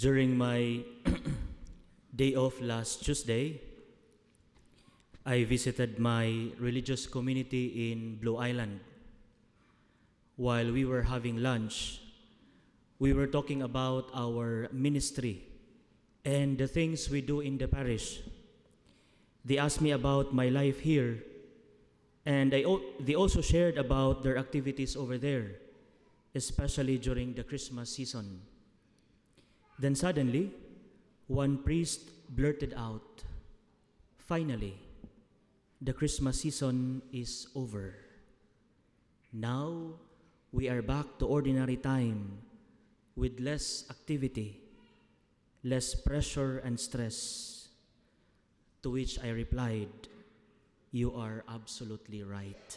During my day off last Tuesday, I visited my religious community in Blue Island. While we were having lunch, we were talking about our ministry and the things we do in the parish. They asked me about my life here, and they also shared about their activities over there, especially during the Christmas season. Then suddenly, one priest blurted out, "Finally, the Christmas season is over. Now, we are back to ordinary time with less activity, less pressure and stress." To which I replied, "You are absolutely right."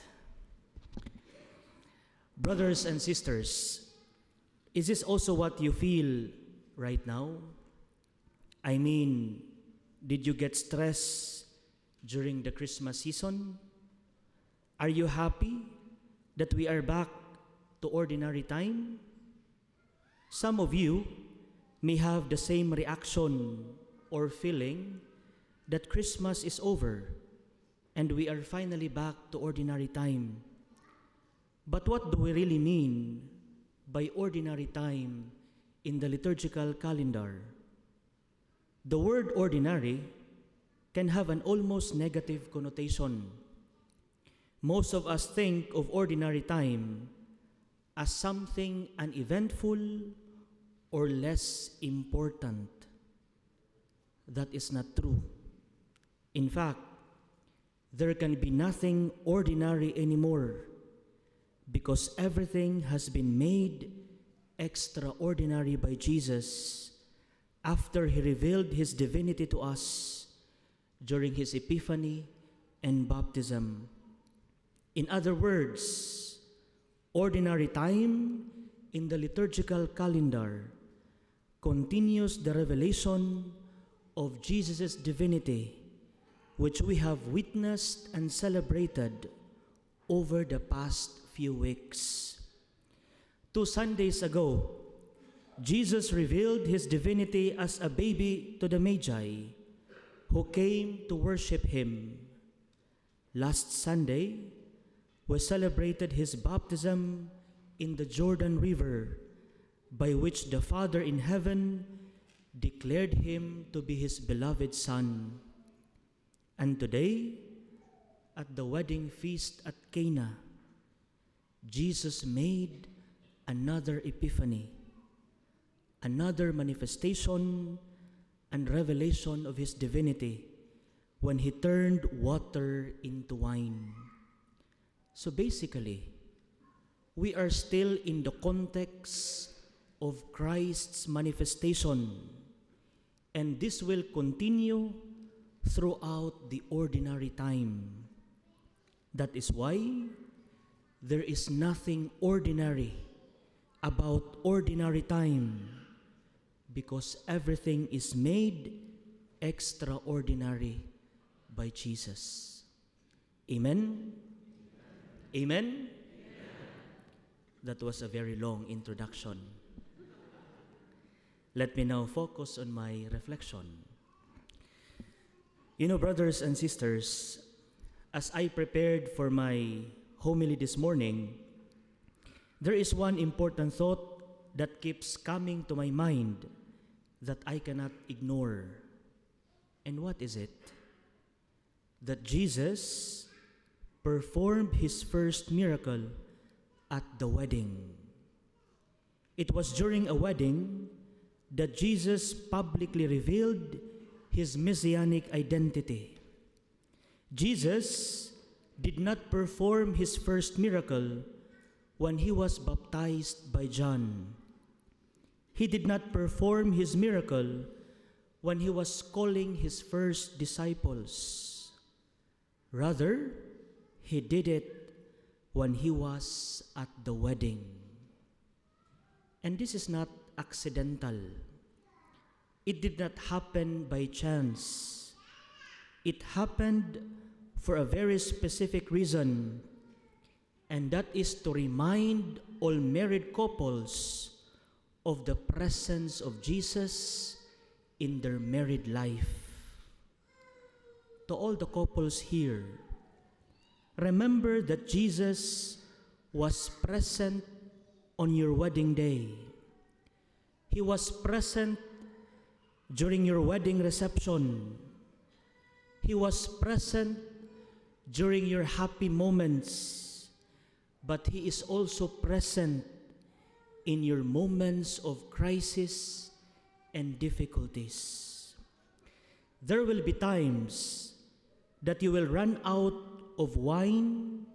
Brothers and sisters, is this also what you feel right now? I mean, did you get stressed during the Christmas season? Are you happy that we are back to ordinary time? Some of you may have the same reaction or feeling that Christmas is over and we are finally back to ordinary time. But what do we really mean by ordinary time in the liturgical calendar? The word ordinary can have an almost negative connotation. Most of us think of ordinary time as something uneventful or less important. That is not true. In fact, there can be nothing ordinary anymore because everything has been made extraordinary by Jesus after He revealed His divinity to us during His Epiphany and baptism. In other words, ordinary time in the liturgical calendar continues the revelation of Jesus' divinity, which we have witnessed and celebrated over the past few weeks. 2 Sundays ago, Jesus revealed His divinity as a baby to the Magi who came to worship Him. Last Sunday, we celebrated His baptism in the Jordan River, by which the Father in heaven declared Him to be His beloved Son. And today, at the wedding feast at Cana, Jesus made another epiphany, another manifestation and revelation of His divinity when He turned water into wine. So basically, we are still in the context of Christ's manifestation, and this will continue throughout the ordinary time. That is why there is nothing ordinary about ordinary time, because everything is made extraordinary by Jesus. Amen? Amen? That was a very long introduction. Let me now focus on my reflection. You know, brothers and sisters, as I prepared for my homily this morning, there is one important thought that keeps coming to my mind that I cannot ignore. And what is it? That Jesus performed His first miracle at the wedding. It was during a wedding that Jesus publicly revealed His messianic identity. Jesus did not perform His first miracle when He was baptized by John. He did not perform His miracle when He was calling His first disciples. Rather, He did it when He was at the wedding. And this is not accidental. It did not happen by chance. It happened for a very specific reason, and that is to remind all married couples of the presence of Jesus in their married life. To all the couples here, remember that Jesus was present on your wedding day. He was present during your wedding reception. He was present during your happy moments, but He is also present in your moments of crisis and difficulties. There will be times that you will run out of wine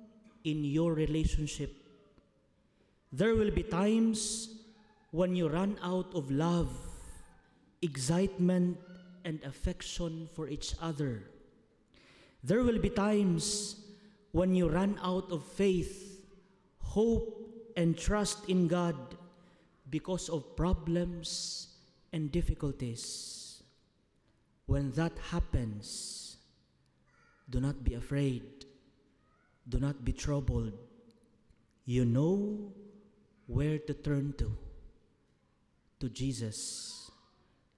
in your relationship. There will be times when you run out of love, excitement, and affection for each other. There will be times when you run out of faith, hope, and trust in God because of problems and difficulties. When that happens, do not be afraid. Do not be troubled. You know where to turn to Jesus.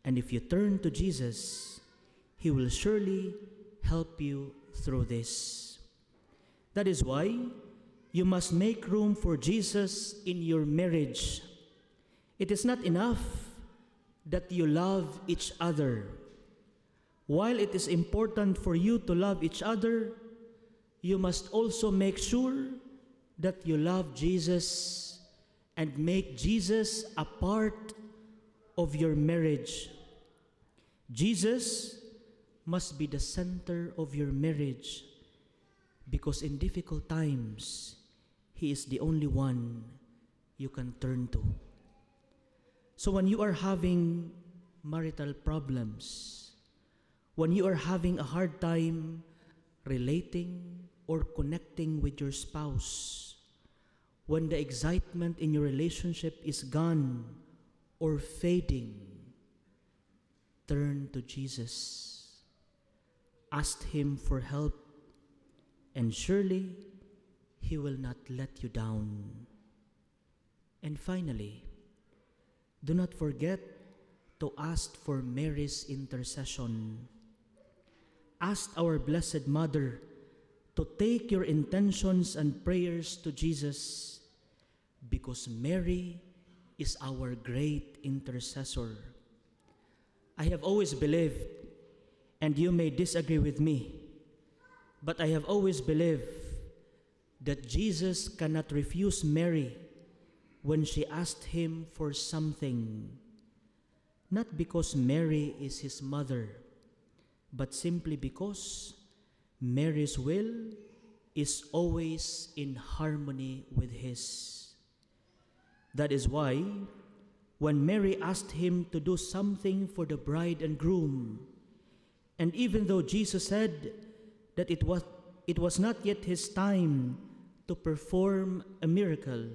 And if you turn to Jesus, He will surely help you through this. That is why you must make room for Jesus in your marriage. It is not enough that you love each other. While it is important for you to love each other, you must also make sure that you love Jesus and make Jesus a part of your marriage. Jesus must be the center of your marriage because in difficult times, He is the only one you can turn to. So when you are having marital problems, when you are having a hard time relating or connecting with your spouse, when the excitement in your relationship is gone or fading, turn to Jesus. Ask Him for help, and surely He will not let you down. And finally, do not forget to ask for Mary's intercession. Ask our Blessed Mother to take your intentions and prayers to Jesus because Mary is our great intercessor. I have always believed, and you may disagree with me, but I have always believed that Jesus cannot refuse Mary when she asked Him for something, not because Mary is His mother, but simply because Mary's will is always in harmony with His. That is why when Mary asked Him to do something for the bride and groom, and even though Jesus said that it was not yet His time to perform a miracle,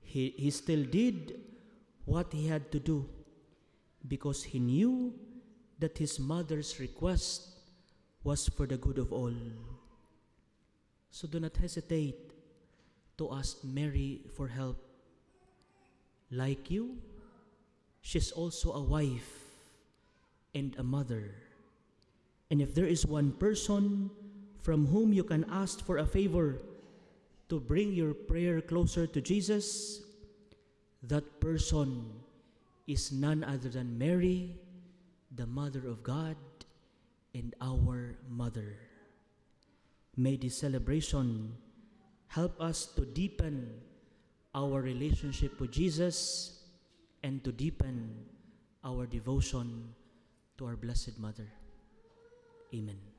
he still did what He had to do because He knew that His mother's request was for the good of all. So do not hesitate to ask Mary for help. Like you, she's also a wife and a mother. And if there is one person from whom you can ask for a favor to bring your prayer closer to Jesus, that person is none other than Mary, the Mother of God and our Mother. May this celebration help us to deepen our relationship with Jesus and to deepen our devotion to our Blessed Mother. Amen.